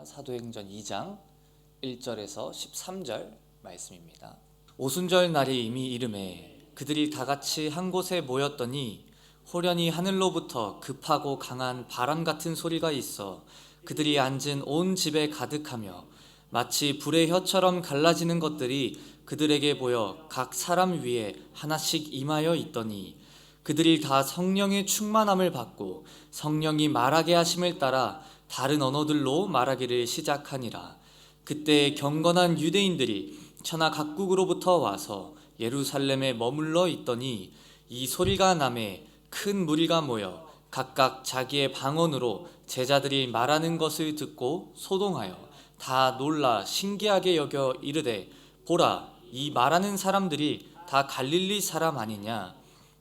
사도행전 2장 1절에서 13절 말씀입니다. 오순절 날이 이미 이르매 그들이 다 같이 한 곳에 모였더니 호련히 하늘로부터 급하고 강한 바람 같은 소리가 있어 그들이 앉은 온 집에 가득하며 마치 불의 혀처럼 갈라지는 것들이 그들에게 보여 각 사람 위에 하나씩 임하여 있더니 그들이 다 성령의 충만함을 받고 성령이 말하게 하심을 따라 다른 언어들로 말하기를 시작하니라. 그때 경건한 유대인들이 천하 각국으로부터 와서 예루살렘에 머물러 있더니 이 소리가 나매 큰 무리가 모여 각각 자기의 방언으로 제자들이 말하는 것을 듣고 소동하여 다 놀라 신기하게 여겨 이르되 보라, 이 말하는 사람들이 다 갈릴리 사람 아니냐?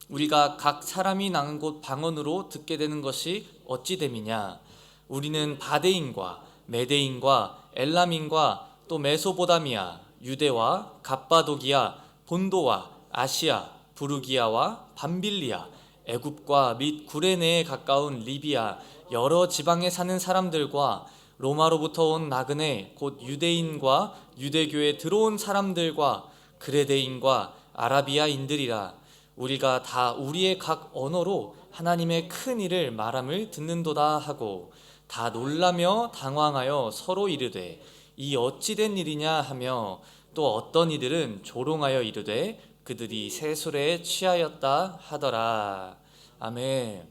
우리가 각 사람이 나는 곳 방언으로 듣게 되는 것이 어찌 됨이냐? 우리는 바데인과 메데인과 엘람인과 또 메소보다미아, 유대와 갑바도기아, 본도와 아시아, 부르기아와 밤빌리아, 애굽과 및 구레네에 가까운 리비아 여러 지방에 사는 사람들과 로마로부터 온 나그네 곧 유대인과 유대교에 들어온 사람들과 그레데인과 아라비아인들이라. 우리가 다 우리의 각 언어로 하나님의 큰 일을 말함을 듣는도다 하고 다 놀라며 당황하여 서로 이르되 이 어찌 된 일이냐 하며 또 어떤 이들은 조롱하여 이르되 그들이 새 술에 취하였다 하더라. 아멘.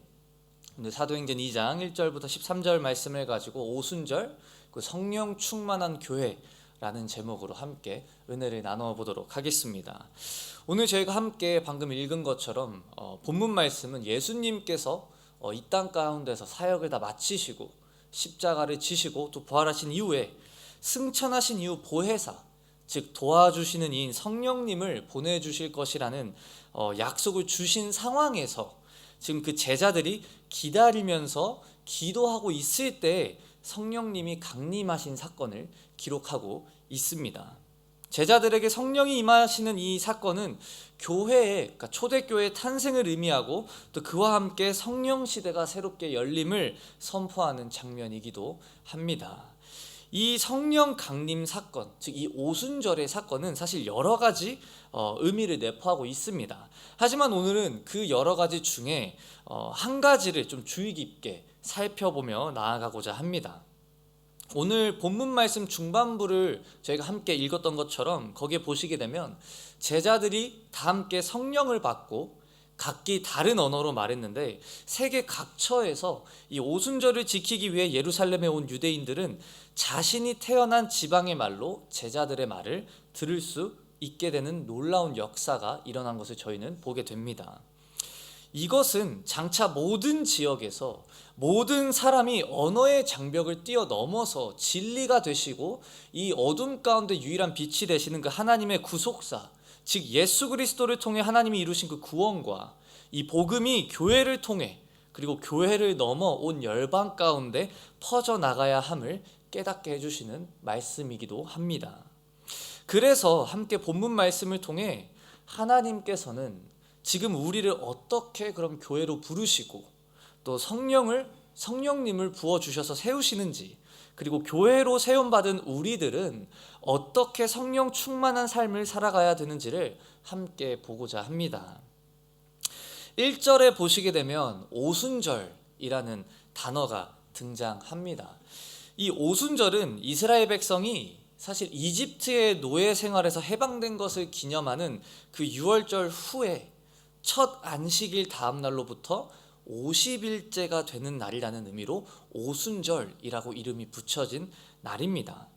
오늘 사도행전 2장 1절부터 13절 말씀을 가지고 오순절, 그 성령 충만한 교회라는 제목으로 함께 은혜를 나눠보도록 하겠습니다. 오늘 저희가 함께 방금 읽은 것처럼 본문 말씀은 예수님께서 이 땅 가운데서 사역을 다 마치시고 십자가를 지시고 또 부활하신 이후에 승천하신 이후 보혜사, 즉 도와주시는 이인 성령님을 보내주실 것이라는 약속을 주신 상황에서 지금 그 제자들이 기다리면서 기도하고 있을 때 성령님이 강림하신 사건을 기록하고 있습니다. 제자들에게 성령이 임하시는 이 사건은 교회의, 그러니까 초대교회의 탄생을 의미하고 또 그와 함께 성령 시대가 새롭게 열림을 선포하는 장면이기도 합니다. 이 성령 강림 사건, 즉 이 오순절의 사건은 사실 여러 가지 의미를 내포하고 있습니다. 하지만 오늘은 그 여러 가지 중에 한 가지를 좀 주의 깊게 살펴보며 나아가고자 합니다. 오늘 본문 말씀 중반부를 저희가 함께 읽었던 것처럼 거기에 보시게 되면 제자들이 다 함께 성령을 받고 각기 다른 언어로 말했는데 세계 각처에서 이 오순절을 지키기 위해 예루살렘에 온 유대인들은 자신이 태어난 지방의 말로 제자들의 말을 들을 수 있게 되는 놀라운 역사가 일어난 것을 저희는 보게 됩니다. 이것은 장차 모든 지역에서 모든 사람이 언어의 장벽을 뛰어넘어서 진리가 되시고 이 어둠 가운데 유일한 빛이 되시는 그 하나님의 구속사, 즉 예수 그리스도를 통해 하나님이 이루신 그 구원과 이 복음이 교회를 통해 그리고 교회를 넘어 온 열방 가운데 퍼져나가야 함을 깨닫게 해주시는 말씀이기도 합니다. 그래서 함께 본문 말씀을 통해 하나님께서는 지금 우리를 어떻게 그럼 교회로 부르시고 또 성령님을 부어주셔서 세우시는지, 그리고 교회로 세움받은 우리들은 어떻게 성령 충만한 삶을 살아가야 되는지를 함께 보고자 합니다. 1절에 보시게 되면 오순절이라는 단어가 등장합니다. 이 오순절은 이스라엘 백성이 사실 이집트의 노예 생활에서 해방된 것을 기념하는 그 유월절 후에 첫 안식일 다음 날로부터 50일째가 되는 날이라는 의미로 오순절이라고 이름이 붙여진 날입니다.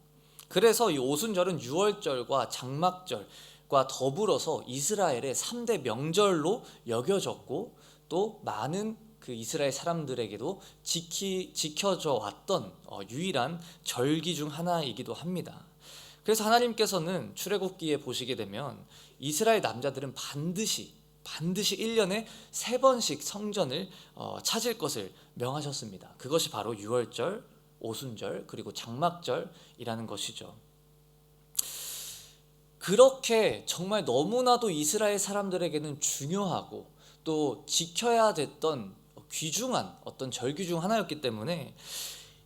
그래서 이 오순절은 유월절과 장막절과 더불어서 이스라엘의 3대 명절로 여겨졌고 또 많은 그 이스라엘 사람들에게도 지켜져 왔던 유일한 절기 중 하나이기도 합니다. 그래서 하나님께서는 출애굽기에 보시게 되면 이스라엘 남자들은 반드시 1년에 3번씩 성전을 찾을 것을 명하셨습니다. 그것이 바로 유월절, 오순절, 그리고 장막절이라는 것이죠. 그렇게 정말 너무나도 이스라엘 사람들에게는 중요하고 또 지켜야 됐던 귀중한 어떤 절기 중 하나였기 때문에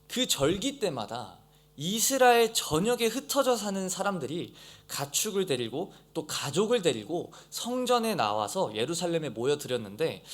그 절기 때마다 이스라엘 전역에 흩어져 사는 사람들이 가축을 데리고 또 가족을 데리고 성전에 나와서 예루살렘에 모여들었는데,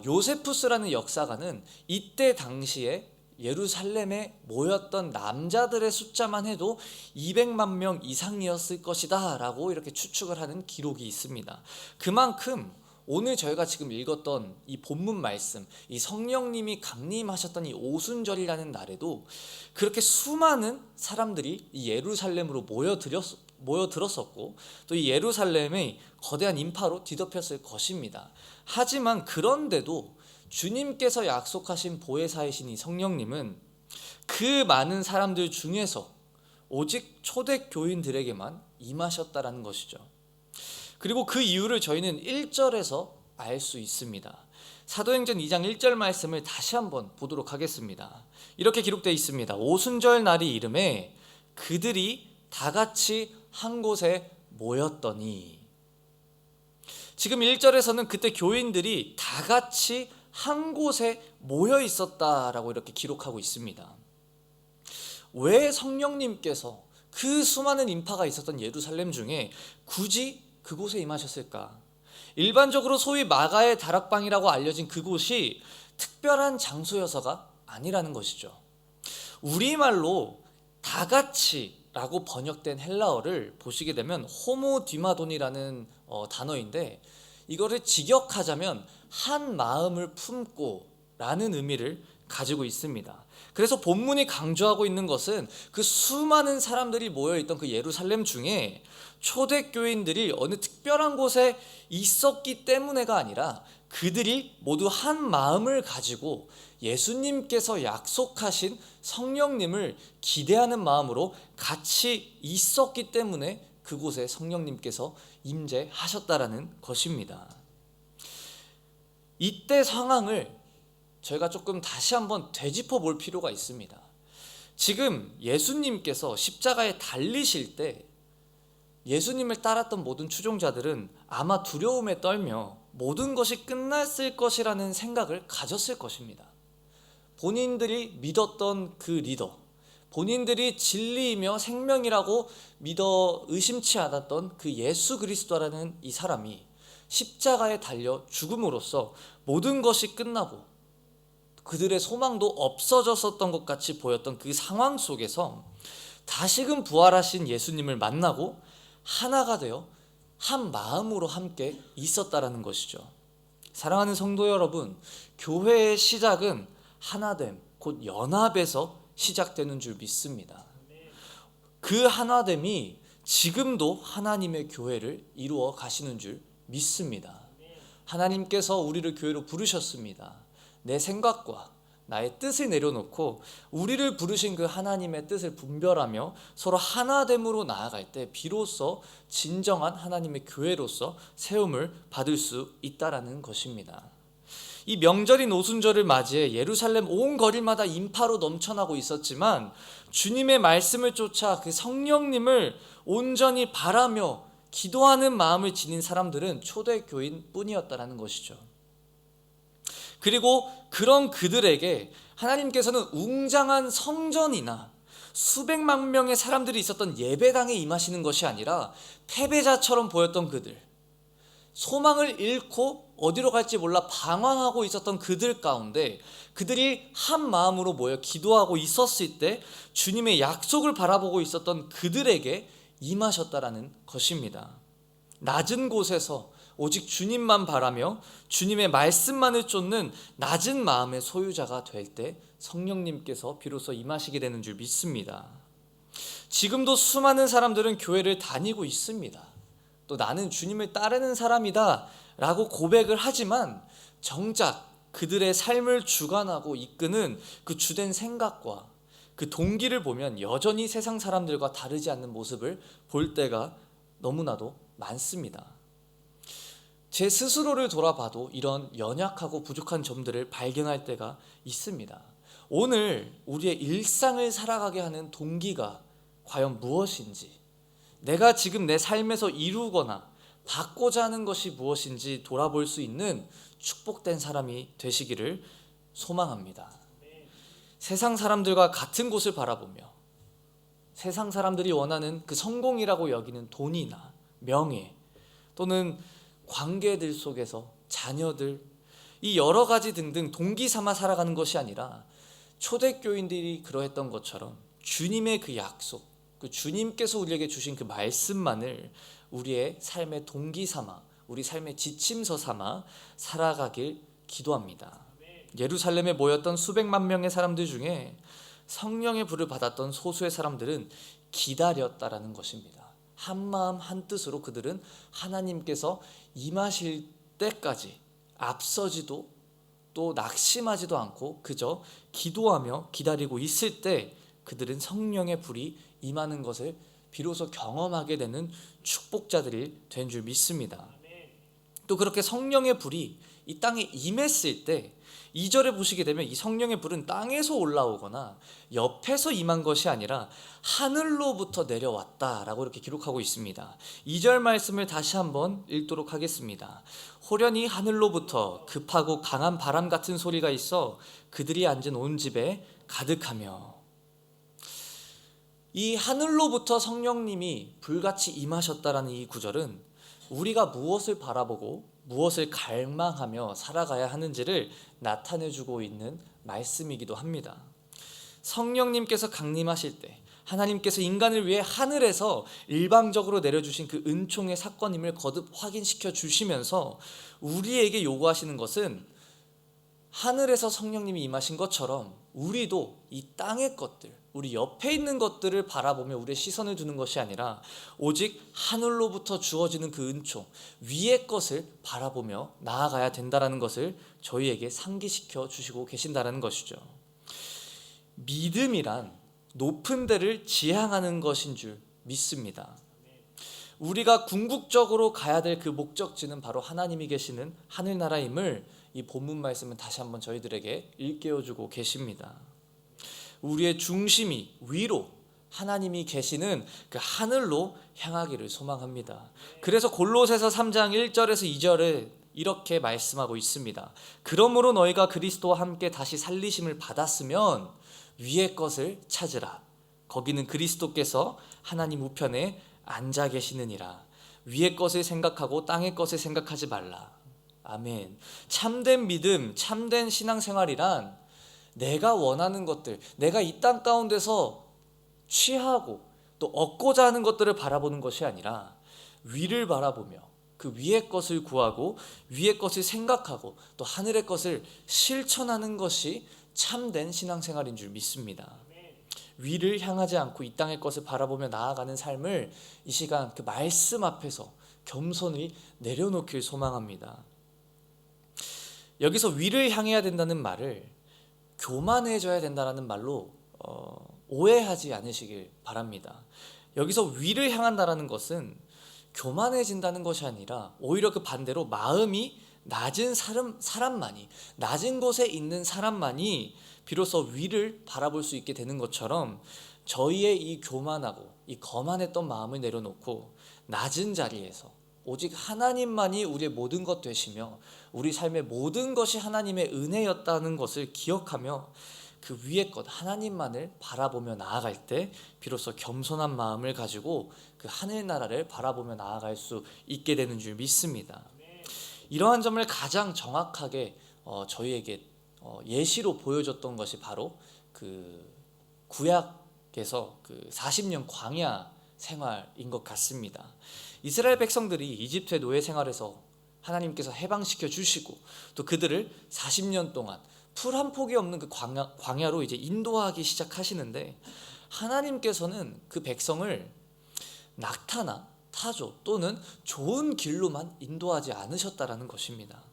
요세푸스라는 역사가는 이때 당시에 예루살렘에 모였던 남자들의 숫자만 해도 200만 명 이상이었을 것이다 라고 이렇게 추측을 하는 기록이 있습니다. 그만큼 오늘 저희가 지금 읽었던 이 본문 말씀, 이 성령님이 강림하셨던 이 오순절이라는 날에도 그렇게 수많은 사람들이 이 예루살렘으로 모여들었었고 또 이 예루살렘이 거대한 인파로 뒤덮였을 것입니다. 하지만 그런데도 주님께서 약속하신 보혜사이신 이 성령님은 그 많은 사람들 중에서 오직 초대교인들에게만 임하셨다라는 것이죠. 그리고 그 이유를 저희는 1절에서 알 수 있습니다. 사도행전 2장 1절 말씀을 다시 한번 보도록 하겠습니다. 이렇게 기록되어 있습니다. 오순절 날이 이름에 그들이 다 같이 한 곳에 모였더니. 지금 1절에서는 그때 교인들이 다 같이 한 곳에 모여 있었다라고 이렇게 기록하고 있습니다. 왜 성령님께서 그 수많은 인파가 있었던 예루살렘 중에 굳이 그곳에 임하셨을까? 일반적으로 소위 마가의 다락방이라고 알려진 그곳이 특별한 장소여서가 아니라는 것이죠. 우리말로 다 같이라고 번역된 헬라어를 보시게 되면 호모디마돈이라는 단어인데, 이거를 직역하자면 한 마음을 품고 라는 의미를 가지고 있습니다. 그래서 본문이 강조하고 있는 것은 그 수많은 사람들이 모여있던 그 예루살렘 중에 초대교인들이 어느 특별한 곳에 있었기 때문에가 아니라 그들이 모두 한 마음을 가지고 예수님께서 약속하신 성령님을 기대하는 마음으로 같이 있었기 때문에 그곳에 성령님께서 임재하셨다라는 것입니다. 이때 상황을 저희가 조금 다시 한번 되짚어 볼 필요가 있습니다. 지금 예수님께서 십자가에 달리실 때 예수님을 따랐던 모든 추종자들은 아마 두려움에 떨며 모든 것이 끝났을 것이라는 생각을 가졌을 것입니다. 본인들이 믿었던 그 리더, 본인들이 진리이며 생명이라고 믿어 의심치 않았던 그 예수 그리스도라는 이 사람이 십자가에 달려 죽음으로써 모든 것이 끝나고 그들의 소망도 없어졌었던 것 같이 보였던 그 상황 속에서 다시금 부활하신 예수님을 만나고 하나가 되어 한 마음으로 함께 있었다라는 것이죠. 사랑하는 성도 여러분, 교회의 시작은 하나됨, 곧 연합에서 시작되는 줄 믿습니다. 그 하나됨이 지금도 하나님의 교회를 이루어 가시는 줄 믿습니다. 하나님께서 우리를 교회로 부르셨습니다. 내 생각과 나의 뜻을 내려놓고 우리를 부르신 그 하나님의 뜻을 분별하며 서로 하나됨으로 나아갈 때 비로소 진정한 하나님의 교회로서 세움을 받을 수 있다라는 것입니다. 이 명절인 오순절을 맞이해 예루살렘 온 거리마다 인파로 넘쳐나고 있었지만 주님의 말씀을 쫓아 그 성령님을 온전히 바라며 기도하는 마음을 지닌 사람들은 초대교인 뿐이었다라는 것이죠. 그리고 그런 그들에게 하나님께서는 웅장한 성전이나 수백만 명의 사람들이 있었던 예배당에 임하시는 것이 아니라 패배자처럼 보였던 그들, 소망을 잃고 어디로 갈지 몰라 방황하고 있었던 그들 가운데 그들이 한 마음으로 모여 기도하고 있었을 때 주님의 약속을 바라보고 있었던 그들에게 임하셨다라는 것입니다. 낮은 곳에서 오직 주님만 바라며 주님의 말씀만을 쫓는 낮은 마음의 소유자가 될 때 성령님께서 비로소 임하시게 되는 줄 믿습니다. 지금도 수많은 사람들은 교회를 다니고 있습니다. 또 나는 주님을 따르는 사람이다 라고 고백을 하지만 정작 그들의 삶을 주관하고 이끄는 그 주된 생각과 그 동기를 보면 여전히 세상 사람들과 다르지 않는 모습을 볼 때가 너무나도 많습니다. 제 스스로를 돌아봐도 이런 연약하고 부족한 점들을 발견할 때가 있습니다. 오늘 우리의 일상을 살아가게 하는 동기가 과연 무엇인지, 내가 지금 내 삶에서 이루거나 받고자 하는 것이 무엇인지 돌아볼 수 있는 축복된 사람이 되시기를 소망합니다. 세상 사람들과 같은 곳을 바라보며 세상 사람들이 원하는 그 성공이라고 여기는 돈이나 명예 또는 관계들 속에서 자녀들, 이 여러 가지 등등 동기 삼아 살아가는 것이 아니라 초대교인들이 그러했던 것처럼 주님의 그 약속, 그 주님께서 우리에게 주신 그 말씀만을 우리의 삶의 동기 삼아, 우리 삶의 지침서 삼아 살아가길 기도합니다. 예루살렘에 모였던 수백만 명의 사람들 중에 성령의 불을 받았던 소수의 사람들은 기다렸다라는 것입니다. 한마음 한뜻으로 그들은 하나님께서 임하실 때까지 앞서지도 또 낙심하지도 않고 그저 기도하며 기다리고 있을 때 그들은 성령의 불이 임하는 것을 비로소 경험하게 되는 축복자들이 된 줄 믿습니다. 또 그렇게 성령의 불이 이 땅에 임했을 때 2절에 보시게 되면 이 성령의 불은 땅에서 올라오거나 옆에서 임한 것이 아니라 하늘로부터 내려왔다라고 이렇게 기록하고 있습니다. 2절 말씀을 다시 한번 읽도록 하겠습니다. 호련히 하늘로부터 급하고 강한 바람 같은 소리가 있어 그들이 앉은 온 집에 가득하며, 이 하늘로부터 성령님이 불같이 임하셨다라는 이 구절은 우리가 무엇을 바라보고 무엇을 갈망하며 살아가야 하는지를 나타내주고 있는 말씀이기도 합니다. 성령님께서 강림하실 때 하나님께서 인간을 위해 하늘에서 일방적으로 내려주신 그 은총의 사건임을 거듭 확인시켜 주시면서 우리에게 요구하시는 것은 하늘에서 성령님이 임하신 것처럼 우리도 이 땅의 것들, 우리 옆에 있는 것들을 바라보며 우리의 시선을 두는 것이 아니라 오직 하늘로부터 주어지는 그 은총, 위의 것을 바라보며 나아가야 된다는 것을 저희에게 상기시켜 주시고 계신다는 것이죠. 믿음이란 높은 데를 지향하는 것인 줄 믿습니다. 우리가 궁극적으로 가야 될 그 목적지는 바로 하나님이 계시는 하늘나라임을 이 본문 말씀은 다시 한번 저희들에게 일깨워주고 계십니다. 우리의 중심이 위로 하나님이 계시는 그 하늘로 향하기를 소망합니다. 그래서 골로새서 3장 1절에서 2절에 이렇게 말씀하고 있습니다. 그러므로 너희가 그리스도와 함께 다시 살리심을 받았으면 위의 것을 찾으라. 거기는 그리스도께서 하나님 우편에 앉아 계시느니라. 위의 것을 생각하고 땅의 것을 생각하지 말라. 아멘. 참된 믿음, 참된 신앙생활이란 내가 원하는 것들, 내가 이 땅 가운데서 취하고 또 얻고자 하는 것들을 바라보는 것이 아니라 위를 바라보며 그 위의 것을 구하고 위의 것을 생각하고 또 하늘의 것을 실천하는 것이 참된 신앙생활인 줄 믿습니다. 위를 향하지 않고 이 땅의 것을 바라보며 나아가는 삶을 이 시간 그 말씀 앞에서 겸손히 내려놓길 소망합니다. 여기서 위를 향해야 된다는 말을 교만해져야 된다는 말로 오해하지 않으시길 바랍니다. 여기서 위를 향한다는 것은 교만해진다는 것이 아니라 오히려 그 반대로 마음이 낮은 사람만이, 낮은 곳에 있는 사람만이 비로소 위를 바라볼 수 있게 되는 것처럼 저희의 이 교만하고 이 거만했던 마음을 내려놓고 낮은 자리에서 오직 하나님만이 우리의 모든 것 되시며 우리 삶의 모든 것이 하나님의 은혜였다는 것을 기억하며 그 위의 것 하나님만을 바라보며 나아갈 때 비로소 겸손한 마음을 가지고 그 하늘나라를 바라보며 나아갈 수 있게 되는 줄 믿습니다. 이러한 점을 가장 정확하게 저희에게 예시로 보여줬던 것이 바로 그 구약에서 그 40년 광야 생활인 것 같습니다. 이스라엘 백성들이 이집트의 노예 생활에서 하나님께서 해방시켜 주시고 또 그들을 40년 동안 풀 한 폭이 없는 그 광야로 이제 인도하기 시작하시는데 하나님께서는 그 백성을 낙타나 타조 또는 좋은 길로만 인도하지 않으셨다라는 것입니다.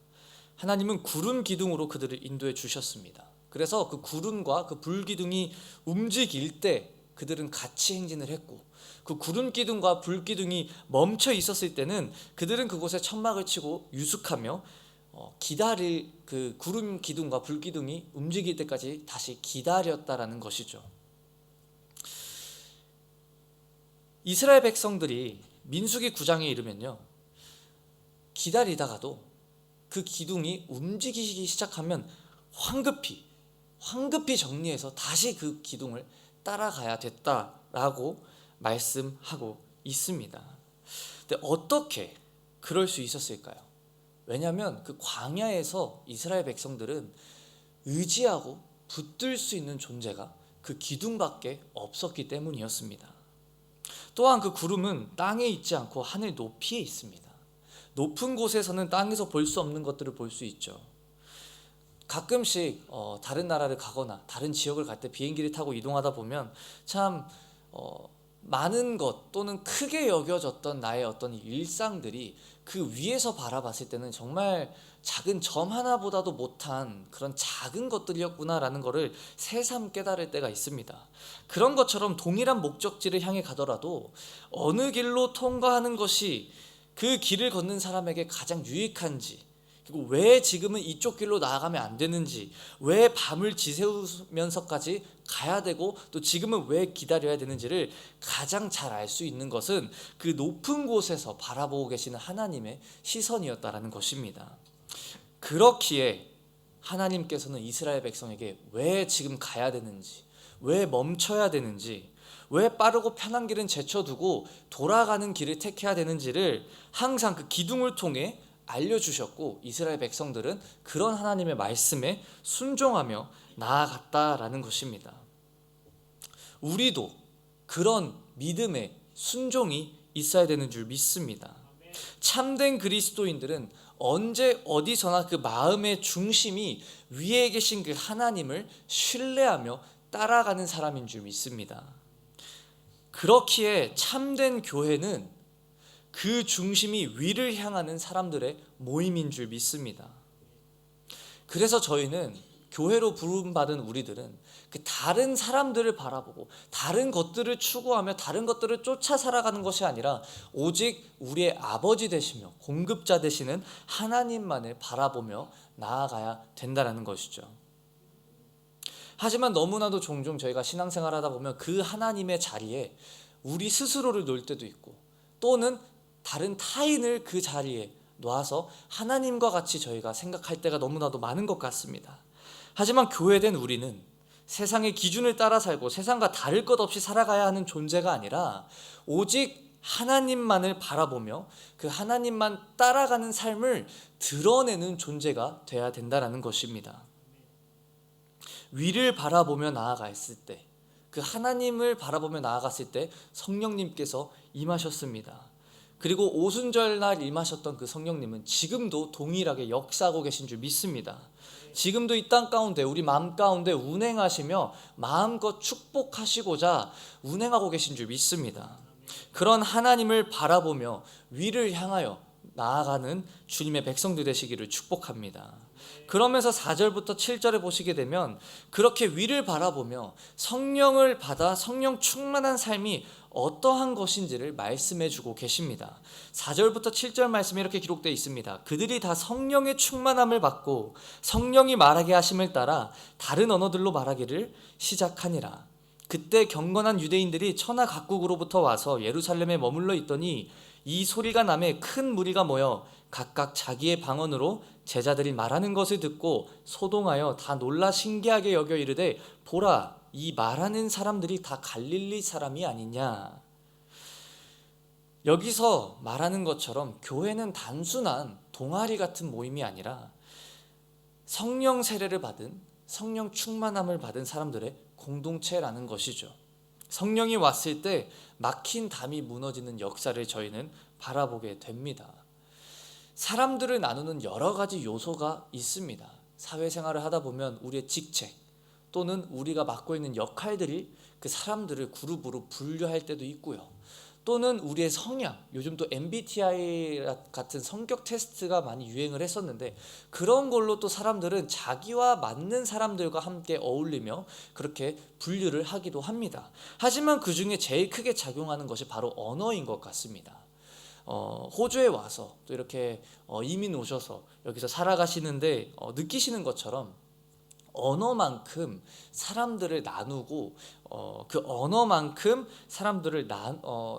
하나님은 구름 기둥으로 그들을 인도해 주셨습니다. 그래서 그 구름과 그 불 기둥이 움직일 때 그들은 같이 행진을 했고 그 구름 기둥과 불 기둥이 멈춰 있었을 때는 그들은 그곳에 천막을 치고 유숙하며 기다릴 그 구름 기둥과 불 기둥이 움직일 때까지 다시 기다렸다라는 것이죠. 이스라엘 백성들이 민수기 9장에 이르면요, 기다리다가도 그 기둥이 움직이기 시작하면 황급히 정리해서 다시 그 기둥을 따라가야 됐다 라고 말씀하고 있습니다. 근데 어떻게 그럴 수 있었을까요? 왜냐하면 그 광야에서 이스라엘 백성들은 의지하고 붙들 수 있는 존재가 그 기둥밖에 없었기 때문이었습니다. 또한 그 구름은 땅에 있지 않고 하늘 높이에 있습니다. 높은 곳에서는 땅에서 볼 수 없는 것들을 볼 수 있죠. 가끔씩 다른 나라를 가거나 다른 지역을 갈 때 비행기를 타고 이동하다 보면 참 많은 것 또는 크게 여겨졌던 나의 어떤 일상들이 그 위에서 바라봤을 때는 정말 작은 점 하나보다도 못한 그런 작은 것들이었구나라는 것을 새삼 깨달을 때가 있습니다. 그런 것처럼 동일한 목적지를 향해 가더라도 어느 길로 통과하는 것이 그 길을 걷는 사람에게 가장 유익한지, 그리고 왜 지금은 이쪽 길로 나아가면 안 되는지, 왜 밤을 지새우면서까지 가야 되고 또 지금은 왜 기다려야 되는지를 가장 잘 알 수 있는 것은 그 높은 곳에서 바라보고 계시는 하나님의 시선이었다라는 것입니다. 그렇기에 하나님께서는 이스라엘 백성에게 왜 지금 가야 되는지, 왜 멈춰야 되는지, 왜 빠르고 편한 길은 제쳐두고 돌아가는 길을 택해야 되는지를 항상 그 기둥을 통해 알려주셨고, 이스라엘 백성들은 그런 하나님의 말씀에 순종하며 나아갔다라는 것입니다. 우리도 그런 믿음의 순종이 있어야 되는 줄 믿습니다. 참된 그리스도인들은 언제 어디서나 그 마음의 중심이 위에 계신 그 하나님을 신뢰하며 따라가는 사람인 줄 믿습니다. 그렇기에 참된 교회는 그 중심이 위를 향하는 사람들의 모임인 줄 믿습니다. 그래서 저희는 교회로 부름받은 우리들은 그 다른 사람들을 바라보고 다른 것들을 추구하며 다른 것들을 쫓아 살아가는 것이 아니라 오직 우리의 아버지 되시며 공급자 되시는 하나님만을 바라보며 나아가야 된다는 것이죠. 하지만 너무나도 종종 저희가 신앙생활 하다 보면 그 하나님의 자리에 우리 스스로를 놓을 때도 있고, 또는 다른 타인을 그 자리에 놔서 하나님과 같이 저희가 생각할 때가 너무나도 많은 것 같습니다. 하지만 교회된 우리는 세상의 기준을 따라 살고 세상과 다를 것 없이 살아가야 하는 존재가 아니라 오직 하나님만을 바라보며 그 하나님만 따라가는 삶을 드러내는 존재가 되어야 된다는 것입니다. 위를 바라보며 나아갔을 때, 그 하나님을 바라보며 나아갔을 때 성령님께서 임하셨습니다. 그리고 오순절날 임하셨던 그 성령님은 지금도 동일하게 역사하고 계신 줄 믿습니다. 지금도 이 땅 가운데 우리 마음 가운데 운행하시며 마음껏 축복하시고자 운행하고 계신 줄 믿습니다. 그런 하나님을 바라보며 위를 향하여 나아가는 주님의 백성들 되시기를 축복합니다. 그러면서 4절부터 7절에 보시게 되면 그렇게 위를 바라보며 성령을 받아 성령 충만한 삶이 어떠한 것인지를 말씀해 주고 계십니다. 4절부터 7절 말씀에 이렇게 기록되어 있습니다. 그들이 다 성령의 충만함을 받고 성령이 말하게 하심을 따라 다른 언어들로 말하기를 시작하니라. 그때 경건한 유대인들이 천하 각국으로부터 와서 예루살렘에 머물러 있더니 이 소리가 나매 큰 무리가 모여 각각 자기의 방언으로 제자들이 말하는 것을 듣고 소동하여 다 놀라 신기하게 여겨 이르되 보라, 이 말하는 사람들이 다 갈릴리 사람이 아니냐. 여기서 말하는 것처럼 교회는 단순한 동아리 같은 모임이 아니라 성령 세례를 받은, 성령 충만함을 받은 사람들의 공동체라는 것이죠. 성령이 왔을 때 막힌 담이 무너지는 역사를 저희는 바라보게 됩니다. 사람들을 나누는 여러 가지 요소가 있습니다. 사회생활을 하다 보면 우리의 직책 또는 우리가 맡고 있는 역할들이 그 사람들을 그룹으로 분류할 때도 있고요. 또는 우리의 성향, 요즘 또 MBTI 같은 성격 테스트가 많이 유행을 했었는데 그런 걸로 또 사람들은 자기와 맞는 사람들과 함께 어울리며 그렇게 분류를 하기도 합니다. 하지만 그 중에 제일 크게 작용하는 것이 바로 언어인 것 같습니다. 호주에 와서 또 이렇게 이민 오셔서 여기서 살아가시는데 느끼시는 것처럼 언어만큼 사람들을 나누고 그 언어만큼 사람들을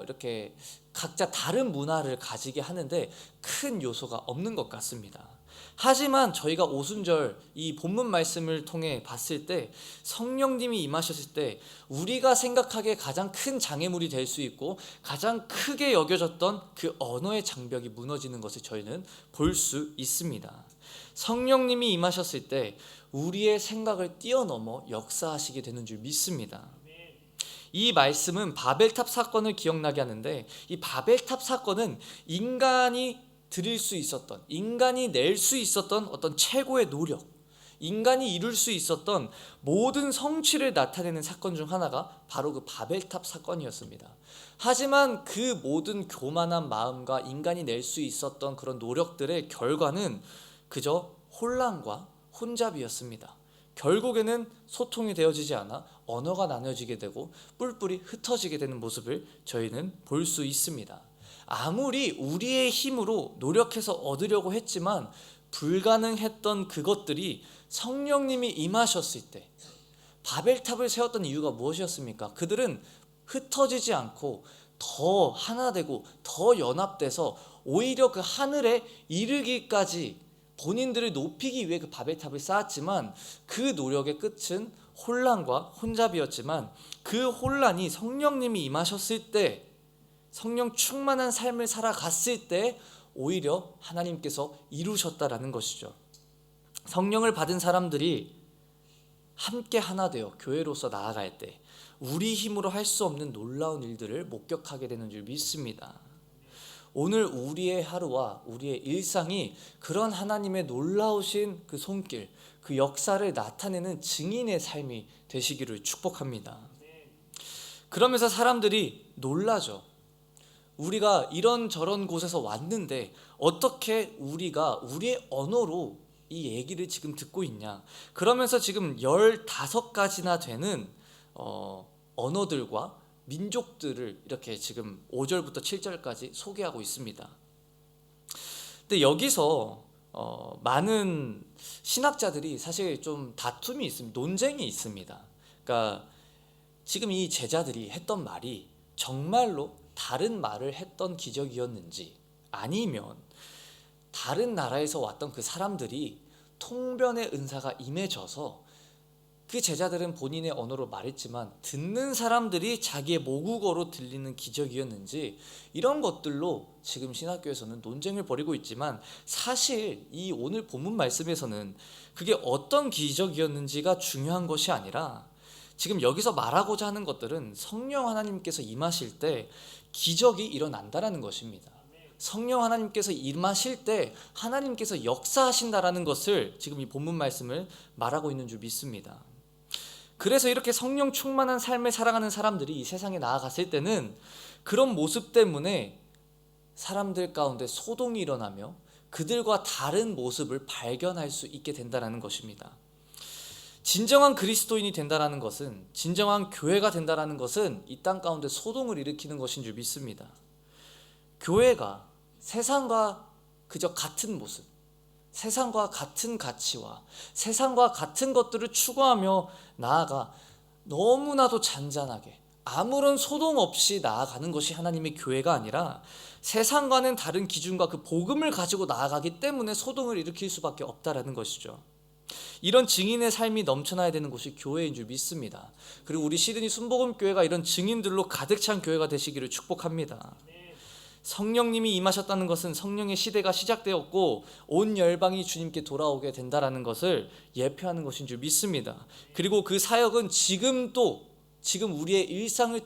이렇게 각자 다른 문화를 가지게 하는데 큰 요소가 없는 것 같습니다. 하지만 저희가 오순절 이 본문 말씀을 통해 봤을 때 성령님이 임하셨을 때 우리가 생각하기에 가장 큰 장애물이 될 수 있고 가장 크게 여겨졌던 그 언어의 장벽이 무너지는 것을 저희는 볼 수 있습니다. 성령님이 임하셨을 때 우리의 생각을 뛰어넘어 역사하시게 되는 줄 믿습니다. 이 말씀은 바벨탑 사건을 기억나게 하는데, 이 바벨탑 사건은 인간이 드릴 수 있었던, 인간이 낼 수 있었던 어떤 최고의 노력, 인간이 이룰 수 있었던 모든 성취를 나타내는 사건 중 하나가 바로 그 바벨탑 사건이었습니다. 하지만 그 모든 교만한 마음과 인간이 낼 수 있었던 그런 노력들의 결과는 그저 혼란과 혼잡이었습니다. 결국에는 소통이 되어지지 않아 언어가 나눠지게 되고 뿔뿔이 흩어지게 되는 모습을 저희는 볼 수 있습니다. 아무리 우리의 힘으로 노력해서 얻으려고 했지만 불가능했던 그것들이 성령님이 임하셨을 때, 바벨탑을 세웠던 이유가 무엇이었습니까? 그들은 흩어지지 않고 더 하나 되고 더 연합돼서 오히려 그 하늘에 이르기까지 본인들을 높이기 위해 그 바벨탑을 쌓았지만 그 노력의 끝은 혼란과 혼잡이었지만 그 혼란이 성령님이 임하셨을 때, 성령 충만한 삶을 살아갔을 때 오히려 하나님께서 이루셨다라는 것이죠. 성령을 받은 사람들이 함께 하나 되어 교회로서 나아갈 때 우리 힘으로 할 수 없는 놀라운 일들을 목격하게 되는 줄 믿습니다. 오늘 우리의 하루와 우리의 일상이 그런 하나님의 놀라우신 그 손길, 그 역사를 나타내는 증인의 삶이 되시기를 축복합니다. 그러면서 사람들이 놀라죠. 우리가 이런저런 곳에서 왔는데 어떻게 우리가 우리의 언어로 이 얘기를 지금 듣고 있냐. 그러면서 지금 15가지나 되는 언어들과 민족들을 이렇게 지금 5절부터 7절까지 소개하고 있습니다. 근데 여기서 많은 신학자들이 사실 좀 다툼이 있습니다. 논쟁이 있습니다. 그러니까 지금 이 제자들이 했던 말이 정말로 다른 말을 했던 기적이었는지, 아니면 다른 나라에서 왔던 그 사람들이 통변의 은사가 임해져서 그 제자들은 본인의 언어로 말했지만 듣는 사람들이 자기의 모국어로 들리는 기적이었는지, 이런 것들로 지금 신학교에서는 논쟁을 벌이고 있지만, 사실 이 오늘 본문 말씀에서는 그게 어떤 기적이었는지가 중요한 것이 아니라 지금 여기서 말하고자 하는 것들은 성령 하나님께서 임하실 때 기적이 일어난다라는 것입니다. 성령 하나님께서 임하실 때 하나님께서 역사하신다라는 것을 지금 이 본문 말씀을 말하고 있는 줄 믿습니다. 그래서 이렇게 성령 충만한 삶을 살아가는 사람들이 이 세상에 나아갔을 때는 그런 모습 때문에 사람들 가운데 소동이 일어나며 그들과 다른 모습을 발견할 수 있게 된다는 것입니다. 진정한 그리스도인이 된다는 것은, 진정한 교회가 된다는 것은 이 땅 가운데 소동을 일으키는 것인 줄 믿습니다. 교회가 세상과 그저 같은 모습, 세상과 같은 가치와 세상과 같은 것들을 추구하며 나아가 너무나도 잔잔하게 아무런 소동 없이 나아가는 것이 하나님의 교회가 아니라, 세상과는 다른 기준과 그 복음을 가지고 나아가기 때문에 소동을 일으킬 수밖에 없다라는 것이죠. 이런 증인의 삶이 넘쳐나야 되는 곳이 교회인 줄 믿습니다. 그리고 우리 시드니 순복음교회가 이런 증인들로 가득 찬 교회가 되시기를 축복합니다. 성령님이 임하셨다는 것은 성령의 시대가 시작되었고 온 열방이 주님께 돌아오게 된다라는 것을 예표하는 것인 줄 믿습니다. 그리고 그 사역은 지금 우리의 일상을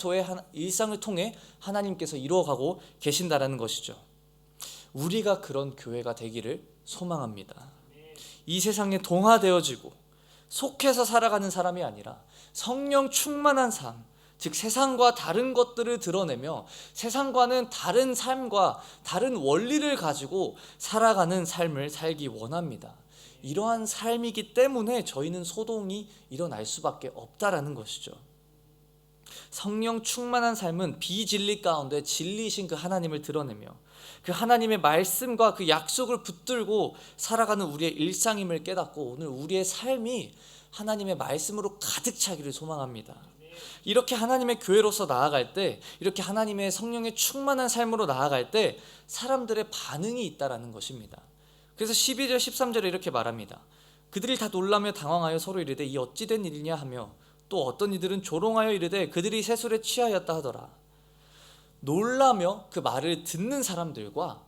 통해 하나님께서 이루어가고 계신다라는 것이죠. 우리가 그런 교회가 되기를 소망합니다. 이 세상에 동화되어지고 속해서 살아가는 사람이 아니라 성령 충만한 삶, 즉 세상과 다른 것들을 드러내며 세상과는 다른 삶과 다른 원리를 가지고 살아가는 삶을 살기 원합니다. 이러한 삶이기 때문에 저희는 소동이 일어날 수밖에 없다라는 것이죠. 성령 충만한 삶은 비진리 가운데 진리이신 그 하나님을 드러내며 그 하나님의 말씀과 그 약속을 붙들고 살아가는 우리의 일상임을 깨닫고 오늘 우리의 삶이 하나님의 말씀으로 가득 차기를 소망합니다. 이렇게 하나님의 교회로서 나아갈 때, 이렇게 하나님의 성령의 충만한 삶으로 나아갈 때 사람들의 반응이 있다라는 것입니다. 그래서 12절 13절에 이렇게 말합니다. 그들이 다 놀라며 당황하여 서로 이르되 이 어찌 된 일이냐 하며 또 어떤 이들은 조롱하여 이르되 그들이 세술에 취하였다 하더라. 놀라며 그 말을 듣는 사람들과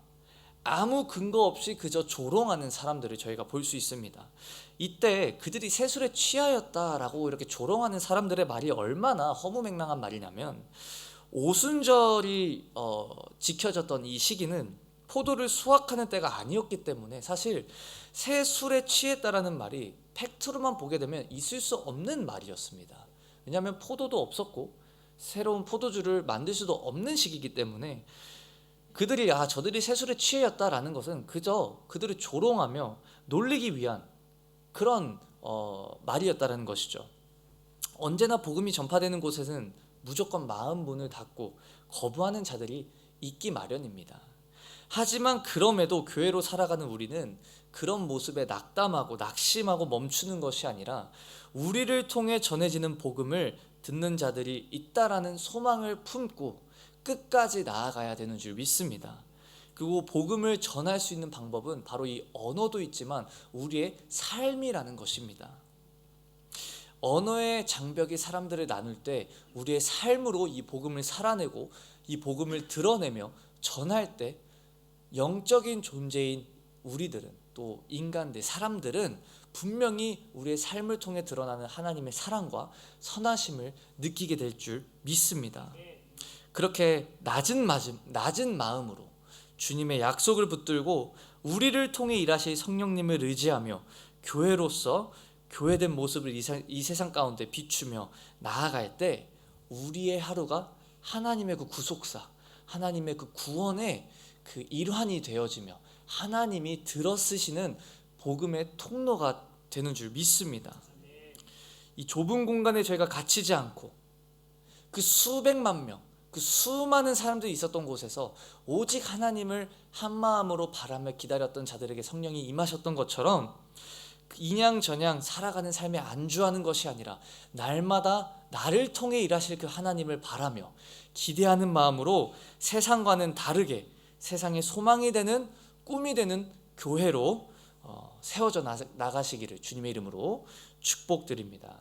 아무 근거 없이 그저 조롱하는 사람들을 저희가 볼 수 있습니다. 이때 그들이 세술에 취하였다라고 이렇게 조롱하는 사람들의 말이 얼마나 허무맹랑한 말이냐면, 오순절이 지켜졌던 이 시기는 포도를 수확하는 때가 아니었기 때문에 사실 세술에 취했다라는 말이 팩트로만 보게 되면 있을 수 없는 말이었습니다. 왜냐하면 포도도 없었고 새로운 포도주를 만들 수도 없는 시기이기 때문에 그들이 저들이 세술에 취했다라는 것은 그저 그들을 조롱하며 놀리기 위한 그런 말이었다라는 것이죠. 언제나 복음이 전파되는 곳에는 무조건 마음 문을 닫고 거부하는 자들이 있기 마련입니다. 하지만 그럼에도 교회로 살아가는 우리는 그런 모습에 낙담하고 낙심하고 멈추는 것이 아니라 우리를 통해 전해지는 복음을 듣는 자들이 있다라는 소망을 품고 끝까지 나아가야 되는 줄 믿습니다. 그리고 복음을 전할 수 있는 방법은 바로 이 언어도 있지만 우리의 삶이라는 것입니다. 언어의 장벽이 사람들을 나눌 때 우리의 삶으로 이 복음을 살아내고 이 복음을 드러내며 전할 때 영적인 존재인 우리들은, 또 인간들, 사람들은 분명히 우리의 삶을 통해 드러나는 하나님의 사랑과 선하심을 느끼게 될 줄 믿습니다. 그렇게 낮은 마음으로 주님의 약속을 붙들고 우리를 통해 일하실 성령님을 의지하며 교회로서 교회된 모습을 이 세상 가운데 비추며 나아갈 때 우리의 하루가 하나님의 그 구속사, 하나님의 그 구원의 그 일환이 되어지며 하나님이 들어쓰시는 복음의 통로가 되는 줄 믿습니다. 이 좁은 공간에 저희가 갇히지 않고 그 수백만 명, 그 수많은 사람들이 있었던 곳에서 오직 하나님을 한마음으로 바라며 기다렸던 자들에게 성령이 임하셨던 것처럼 인양전양 살아가는 삶에 안주하는 것이 아니라 날마다 나를 통해 일하실 그 하나님을 바라며 기대하는 마음으로 세상과는 다르게 세상의 소망이 되는, 꿈이 되는 교회로 세워져 나가시기를 주님의 이름으로 축복드립니다.